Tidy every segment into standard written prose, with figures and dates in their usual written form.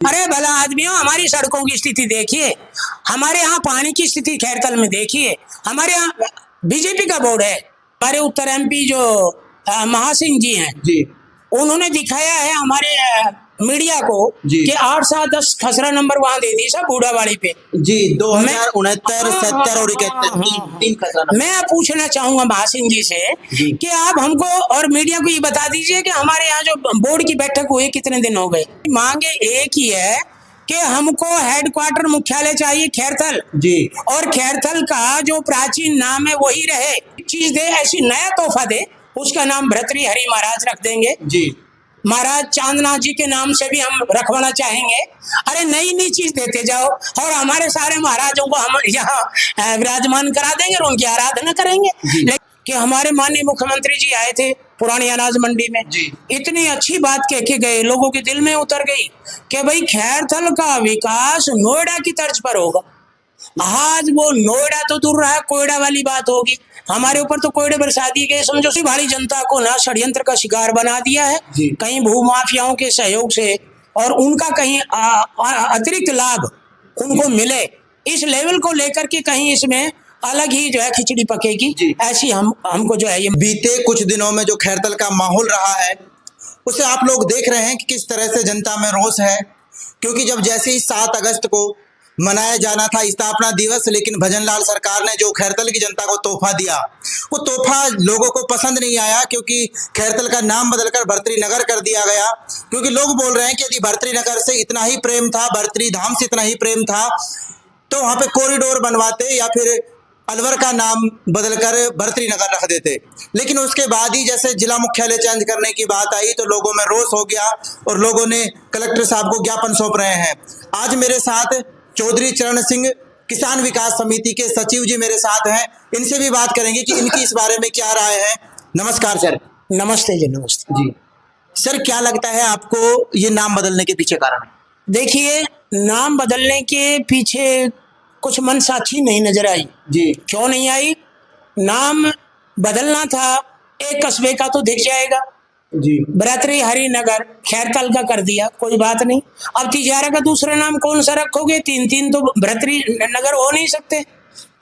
अरे भला आदमियों, हमारी सड़कों की स्थिति देखिए, हमारे यहाँ पानी की स्थिति खैरतल में देखिए। हमारे यहाँ बीजेपी का बोर्ड है, हमारे उत्तर एमपी जो महासिंह जी हैं जी उन्होंने दिखाया है हमारे मीडिया को जी। कि 8, 7, 10 खसरा नंबर वहां दे दी सब बूढ़ावाड़ी पे। जी 2069, हाँ, 70 और 71 हाँ, तीन खसरा नंबर। मैं पूछना चाहूंगा महासिंह जी से जी। कि आप हमको और मीडिया को ये बता दीजिए कि हमारे यहाँ जो बोर्ड की बैठक हुई कितने दिन हो गए। मांगे एक ही है कि हमको हेडक्वार्टर मुख्यालय चाहिए खैरथल जी और खैरथल का जो प्राचीन नाम है वही रहे। चीज दे, ऐसी नया तोहफा दे, उसका नाम भर्तृहरि हरि महाराज रख देंगे। जी महाराज चांदनाथ जी के नाम से भी हम रखवाना चाहेंगे। अरे नई नई चीज देते जाओ और हमारे सारे महाराजों को हम यहाँ विराजमान करा देंगे और उनकी आराधना करेंगे। कि हमारे माननीय मुख्यमंत्री जी आए थे पुरानी अनाज मंडी में जी। इतनी अच्छी बात कह के गए, लोगों के दिल में उतर गई कि भाई खैरथल का विकास नोएडा की तर्ज पर होगा। आज वो नोएडा तो दूर रहा, कोयडा वाली बात होगी। हमारे ऊपर तो कोयडे बरसा दिए गए, समझो सी भारी जनता को ना षड्यंत्र का शिकार बना दिया है कहीं भूमाफियाओं के सहयोग से, और उनका कहीं अतिरिक्त लाभ उनको मिले, इस लेवल को लेकर के कहीं इसमें अलग ही जो है खिचड़ी पकेगी। ऐसी हमको जो है ये बीते कुछ दिनों में जो खैरथल का माहौल रहा है उसे आप लोग देख रहे हैं कि किस तरह से जनता में रोष है। क्योंकि जब जैसे ही 7 अगस्त को मनाया जाना था स्थापना दिवस, लेकिन भजनलाल सरकार ने जो खैरथल की जनता को तोहफा दिया, वो तोहफा लोगों को पसंद नहीं आया। क्योंकि खैरथल का नाम बदलकर भर्तृनगर कर दिया गया। क्योंकि लोग बोल रहे हैं कि यदि भर्तृनगर से इतना ही प्रेम था, भर्तृधाम से इतना ही प्रेम था, तो वहाँ पे कॉरिडोर बनवाते या फिर अलवर का नाम बदलकर भर्तृनगर रख देते। लेकिन उसके बाद ही जैसे जिला मुख्यालय चेंज करने की बात आई तो लोगों में रोष हो गया और लोगों ने कलेक्टर साहब को ज्ञापन सौंप रहे हैं। आज मेरे साथ चौधरी चरण सिंह किसान विकास समिति के सचिव जी मेरे साथ हैं, इनसे भी बात करेंगे कि इनकी इस बारे में क्या राय है। नमस्कार सर। नमस्ते जी। नमस्ते जी सर, क्या लगता है आपको ये नाम बदलने के पीछे कारण? देखिए, नाम बदलने के पीछे कुछ मनसा अच्छी नहीं नजर आई जी। क्यों नहीं आई? नाम बदलना था, एक कस्बे का तो दिख जाएगा जी। भर्तृहरि नगर खैरथल का कर दिया, कोई बात नहीं। अब तिजारा का दूसरा नाम कौन सा रखोगे? 3 तो भर्तृनगर हो नहीं सकते।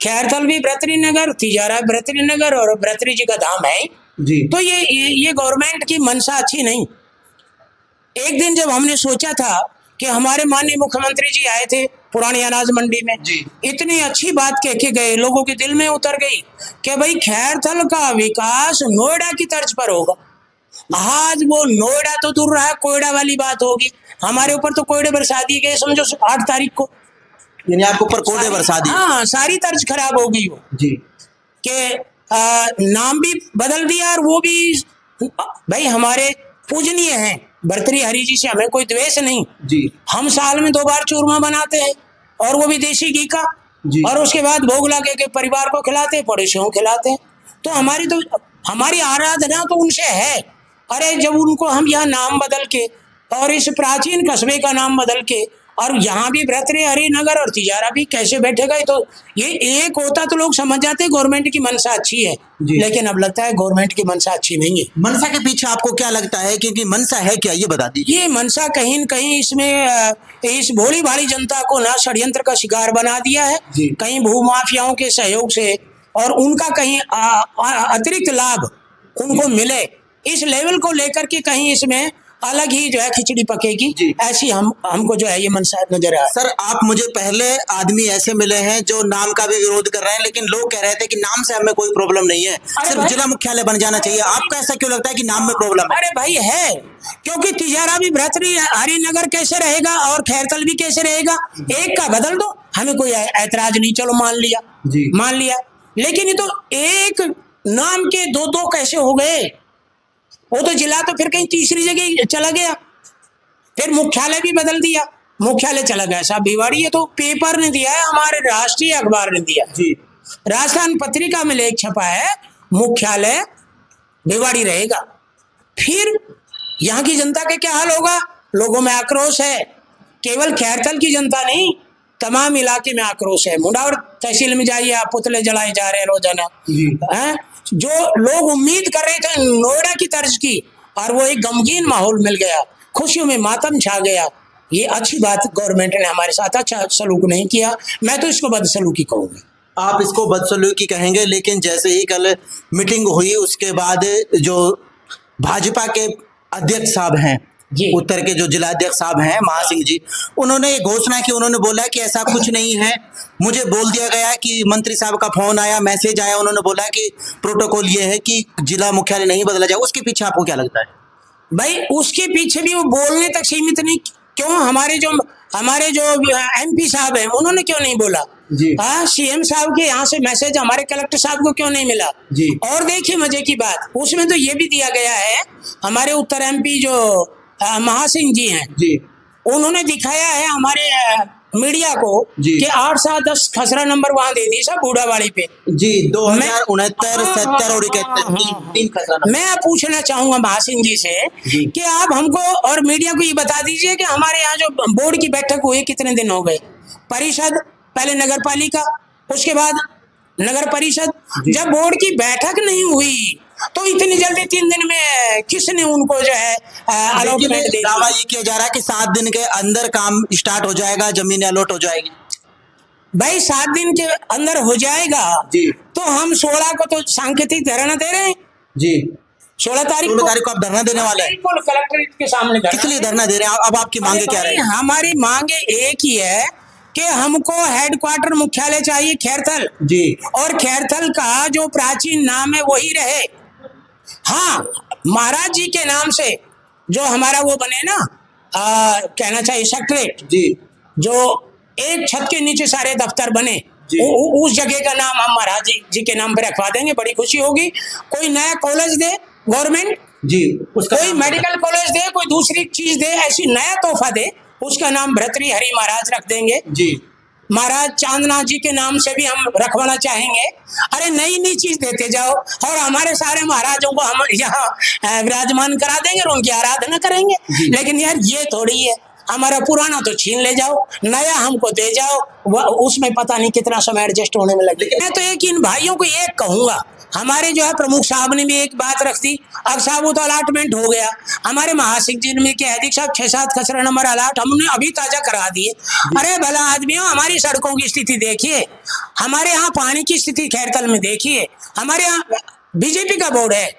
खैरथल भी भर्तृनगर, तिजारा भर्तृनगर और भर्तृ जी का धाम है जी। तो ये गवर्नमेंट की मनसा अच्छी नहीं। एक दिन जब हमने सोचा था कि हमारे माननीय मुख्यमंत्री जी आए थे पुरानी अनाज मंडी में जी। इतनी अच्छी बात कह के गए, लोगों के दिल में उतर गई कि भाई खैरथल का विकास नोएडा की तर्ज पर होगा। आज वो नोएडा तो दूर रहा, कोयडा वाली बात होगी। हमारे ऊपर तो कोयडे बरसा दिए गए, समझो 8 तारीख को, यानी आपके ऊपर कोयडे बरसा दिए। हाँ, सारी तर्ज खराब हो गई वो जी। कि नाम भी बदल दिया और वो भी भाई हमारे पूजनीय हैं भर्तृहरि जी से, हमें कोई द्वेष नहीं जी। हम साल में 2 बार चूरमा बनाते हैं और वो भी देसी घी का जी। और उसके बाद भोग लगा के परिवार को खिलाते हैं, पड़ोसियों को खिलाते हैं। तो हमारी आराधना तो उनसे है। अरे जब उनको हम यहाँ नाम बदल के और इस प्राचीन कस्बे का नाम बदल के और यहाँ भी भर्तृहरि नगर और तिजारा भी कैसे बैठेगा, तो ये एक होता तो लोग समझ जाते गवर्नमेंट की मनसा अच्छी है, लेकिन अब लगता है गवर्नमेंट की मनसा अच्छी नहीं है। मनसा के पीछे आपको क्या लगता है, क्योंकि मनसा है क्या, ये बता दीजिए। ये मनसा कहीं न कहीं इसमें इस भोली भाली जनता को ना षड्यंत्र का शिकार बना दिया है कहीं भूमाफियाओं के सहयोग से, और उनका कहीं अतिरिक्त लाभ उनको मिले, इस लेवल को लेकर के कहीं इसमें अलग ही जो है खिचड़ी पकेगी। ऐसी हमको जो है ये मनसा नजर आया। सर, आप मुझे पहले आदमी ऐसे मिले हैं जो नाम का भी विरोध कर रहे हैं, लेकिन लोग कह रहे थे कि नाम से हमें कोई प्रॉब्लम नहीं है, सिर्फ जिला मुख्यालय बन जाना चाहिए। आपको ऐसा क्यों लगता है कि नाम में प्रॉब्लम है? अरे भाई है, क्योंकि तिजारा भी भर्तृहरि नगर कैसे रहेगा और खैरथल भी कैसे रहेगा? एक का बदल दो, हमें कोई ऐतराज नहीं, चलो मान लिया। लेकिन ये तो एक नाम के 2 कैसे हो गए? वो तो जिला तो फिर कहीं तीसरी जगह चला गया, फिर मुख्यालय भी बदल दिया, मुख्यालय चला गया साहब भिवाड़ी। ये तो पेपर ने दिया है, हमारे राष्ट्रीय अखबार ने दिया जी। राजस्थान पत्रिका में लेख छपा है मुख्यालय भिवाड़ी रहेगा। फिर यहाँ की जनता का क्या हाल होगा? लोगों में आक्रोश है, केवल खैरथल की जनता नहीं, तमाम इलाके में आक्रोश है। मुंडावर तहसील में जाइए आप, पुतले जलाए जा रहे हैं रोजाना। जो लोग उम्मीद कर रहे थे नोएडा की तर्ज की, और वो एक गमगीन माहौल मिल गया, खुशियों में मातम छा गया। ये अच्छी बात, गवर्नमेंट ने हमारे साथ अच्छा सलूक नहीं किया, मैं तो इसको बदसलूकी कहूँगा। आप इसको बदसलूकी कहेंगे, लेकिन जैसे ही कल मीटिंग हुई उसके बाद जो भाजपा के अध्यक्ष साहब हैं, जी। उत्तर के जो जिलाध्यक्ष साहब हैं महासिंह जी, उन्होंने ये घोषणा की, उन्होंने बोला कि ऐसा कुछ नहीं है, मुझे बोल दिया गया कि मंत्री साहब का फोन आया, मैसेज आया, उन्होंने बोला कि प्रोटोकॉल ये है कि जिला मुख्यालय नहीं बदला जाए। उसके पीछे आपको क्या लगता है? भाई उसके पीछे भी वो बोलने तक सीमित नहीं, क्यों हमारे जो MP साहब हैं उन्होंने क्यों नहीं बोला जी। हाँ, CM साहब के यहाँ से मैसेज हमारे कलेक्टर साहब को क्यों नहीं मिला जी। और देखिए मजे की बात, उसमें तो ये भी दिया गया है, हमारे उत्तर MP जो महासिंह जी हैं जी, उन्होंने दिखाया है हमारे मीडिया को जी। कि 8, 7, 10 खसरा नंबर वहां दे दी सब बूढ़ावाड़ी पे जी, 2069, 70 और 71 तीन खसरा नंबर। मैं पूछना चाहूंगा महासिंह जी से जी। कि आप हमको और मीडिया को ये बता दीजिए कि हमारे यहाँ जो बोर्ड की बैठक हुई कितने दिन हो गए, परिषद, पहले नगर पालिका, उसके बाद नगर परिषद, जब बोर्ड की बैठक नहीं हुई तो इतनी जल्दी 3 दिन में किसने उनको जो है अलॉटमेंट दे दावा दी? ये किया जा रहा है कि 7 दिन के अंदर काम स्टार्ट हो जाएगा, जमीन अलॉट हो जाएगी। भाई 7 दिन के अंदर हो जाएगा जी। तो हम 16 को तो सांकेतिक धरना दे रहे हैं, जी, 16 तारीख 16 तारीख को आप धरना देने वाले हैं? बिल्कुल कलेक्ट्रेट के सामने किस लिए धरना दे रहे हैं? अब आपकी मांगे क्या भाई, रही? हमारी मांगे एक ही है कि हमको हेडक्वार्टर मुख्यालय चाहिए खैरथल, जी। और खैरथल का जो प्राचीन नाम है वही रहे। हाँ, महाराज जी के नाम से जो हमारा वो बने ना, कहना चाहिए सेक्रेटरेट, जी। जो एक छत के नीचे सारे दफ्तर बने, जी। उस जगह का नाम हम महाराज जी के नाम पे रखवा देंगे, बड़ी खुशी होगी। कोई नया कॉलेज दे गवर्नमेंट, जी, उसका कोई मेडिकल कॉलेज दे, कोई दूसरी चीज दे, ऐसी नया तोहफा दे, उसका नाम भर्तृहरि हरि महाराज रख देंगे। जी। महाराज चांदना जी के नाम से भी हम रखवाना चाहेंगे। अरे नई नई चीज देते जाओ और हमारे सारे महाराजों को हम यहाँ विराजमान करा देंगे और उनकी आराधना करेंगे। लेकिन यार ये थोड़ी है, हमारा पुराना तो छीन ले जाओ, नया हमको दे जाओ, उसमें पता नहीं कितना समय एडजस्ट होने में लगेगा। मैं तो एक इन भाइयों को एक कहूंगा, हमारे जो है प्रमुख साहब ने भी एक बात रख दी, अब साहब वो तो अलाटमेंट हो गया, हमारे महासिंह जी ने के अध्यक्ष साहब 6-7 खसरा नंबर अलाट हमने अभी ताजा करा दिए। अरे भला आदमियों, हमारी सड़कों की स्थिति देखिए, हमारे यहाँ पानी की स्थिति खैरथल में देखिए, हमारे यहाँ बीजेपी का बोर्ड है,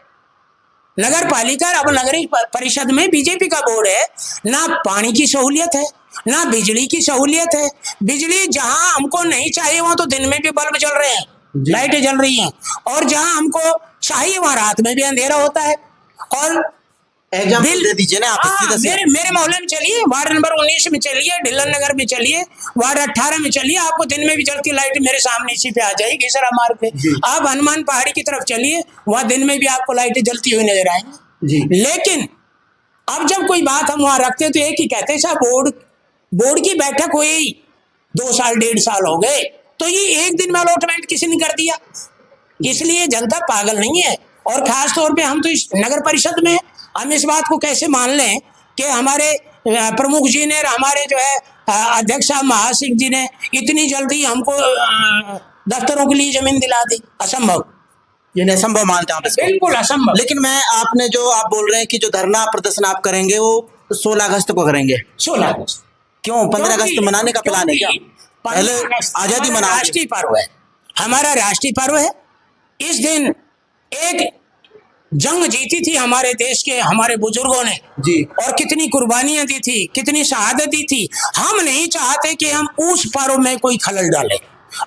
नगर पालिका अब नगरीय परिषद में बीजेपी का बोर्ड है, ना पानी की सहूलियत है ना बिजली की सहूलियत है। बिजली जहां हमको नहीं चाहिए वहां तो दिन में भी बल्ब जल रहे हैं, लाइटें जल रही हैं, और जहां हमको चाहिए वहां रात में भी अंधेरा होता है। और एग्जाम्पल दे दीजिए ना आप। मेरे मोहल्ले में चलिए, वार्ड नंबर 19 में चलिए, ढिल्लन नगर में चलिए, वार्ड 18 में चलिए, आपको दिन में भी जलती लाइट मेरे सामने इसी पे आ जाएगी सरा मार्ग पे। आप हनुमान पहाड़ी की तरफ चलिए, वहां दिन में भी आपको लाइटें जलती हुई नजर आएंगी। लेकिन अब जब कोई बात हम वहां रखते तो एक ही कहते हैं, साहब बोर्ड की बैठक हुई 2 साल 1.5 साल हो गए, तो ये एक दिन में अलॉटमेंट किसी ने कर दिया। इसलिए जनता पागल नहीं है, और खास तौर पे हम तो इस नगर परिषद में हम इस बात को कैसे मान लें कि हमारे प्रमुख जी ने, हमारे जो है अध्यक्ष साहब महासिंह जी ने इतनी जल्दी हमको दफ्तरों के लिए जमीन दिला दी। असंभव, ये असंभव मानते हैं आप इसको? बिल्कुल असंभव। लेकिन मैं आपने जो आप बोल रहे हैं कि जो धरना प्रदर्शन आप करेंगे वो 16 अगस्त को करेंगे। 16 अगस्त क्यों? 15 अगस्त मनाने का प्लान है क्या? पहले आजादी मना, राष्ट्रीय पर्व है, हमारा राष्ट्रीय पर्व है। इस दिन एक जंग जीती थी हमारे देश के हमारे बुजुर्गों ने जी, और कितनी कुर्बानियां दी थी, कितनी शहादत दी थी। हम नहीं चाहते कि हम उस पर्व में कोई खलल डाले,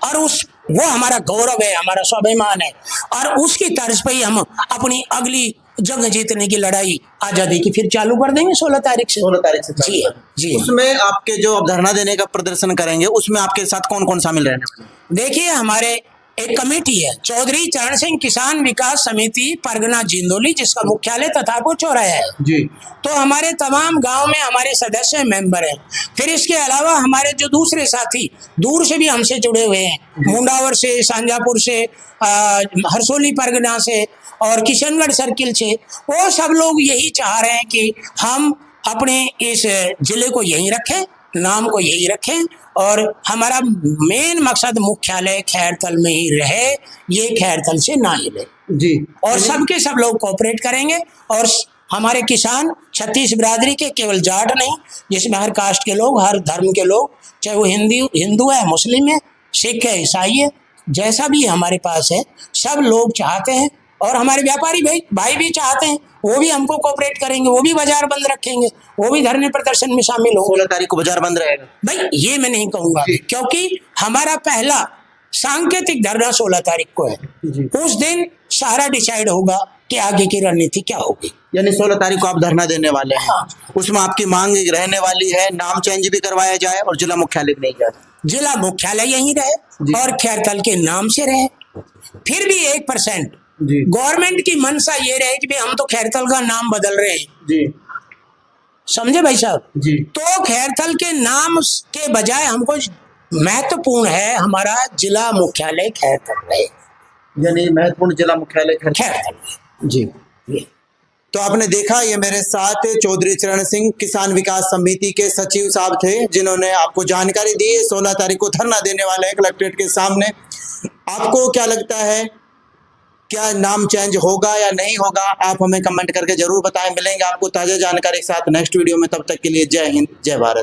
और वो हमारा गौरव है, हमारा स्वाभिमान है, और उसकी तर्ज पे ही हम अपनी अगली जंग जीतने की लड़ाई आजादी की फिर चालू कर देंगे 16 तारीख से। 16 तारीख से जी जी। उसमें आपके जो आप धरना देने का प्रदर्शन करेंगे उसमें आपके साथ कौन कौन शामिल रहेंगे? देखिए, हमारे एक कमेटी है, चौधरी चरण सिंह किसान विकास समिति परगना जिंदोली, जिसका मुख्यालय तथापुर चौराहा है जी। तो हमारे तमाम गांव में हमारे सदस्य मेंबर हैं। फिर इसके अलावा हमारे जो दूसरे साथी दूर से भी हमसे जुड़े हुए हैं, मुंडावर से, सांजापुर से, हरसोली परगना से और किशनगढ़ सर्किल से, वो सब लोग यही चाह रहे हैं कि हम अपने इस जिले को यहीं रखें, नाम को यही रखें, और हमारा मेन मकसद मुख्यालय खैरथल में ही रहे, ये खैरथल से ना हिले जी। और सबके सब लोग कोऑपरेट करेंगे और हमारे किसान 36 बिरादरी के, केवल जाट नहीं, जिसमें हर कास्ट के लोग, हर धर्म के लोग, चाहे वो हिंदू है, मुस्लिम है, सिख है, ईसाई है, जैसा भी हमारे पास है, सब लोग चाहते हैं। और हमारे व्यापारी भाई भी चाहते हैं, वो भी हमको कोऑपरेट करेंगे, वो भी बाजार बंद रखेंगे, वो भी धरने प्रदर्शन में शामिल होंगे। 16 तारीख को बाजार बंद रहेगा भाई ये मैं नहीं कहूंगा, क्योंकि हमारा पहला सांकेतिक धरना 16 तारीख को है। उस दिन सारा डिसाइड होगा कि आगे की रणनीति क्या होगी। यानी 16 तारीख को आप धरना देने वाले हैं। हाँ। उसमें आपकी मांग रहने वाली है नाम चेंज भी करवाया जाए और जिला मुख्यालय नहीं जाए, जिला मुख्यालय यहीं रहे और खैरतल के नाम से रहे। फिर भी 1% गवर्नमेंट की मंशा ये रहे कि भाई हम तो खैरतल का नाम बदल रहे हैं, समझे भाई साहब। तो खैरतल के नाम के बजाय हमको महत्वपूर्ण है हमारा जिला मुख्यालय खैरतल रहे, यानी महत्वपूर्ण जिला मुख्यालय खैरतल। जी। तो आपने देखा, ये मेरे साथ चौधरी चरण सिंह किसान विकास समिति के सचिव साहब थे, जिन्होंने आपको जानकारी दी। 16 तारीख को धरना देने वाले हैं कलेक्ट्रेट के सामने। आपको क्या लगता है, क्या नाम चेंज होगा या नहीं होगा? आप हमें कमेंट करके जरूर बताएं। मिलेंगे आपको ताजा जानकारी के साथ नेक्स्ट वीडियो में, तब तक के लिए जय हिंद, जय भारत।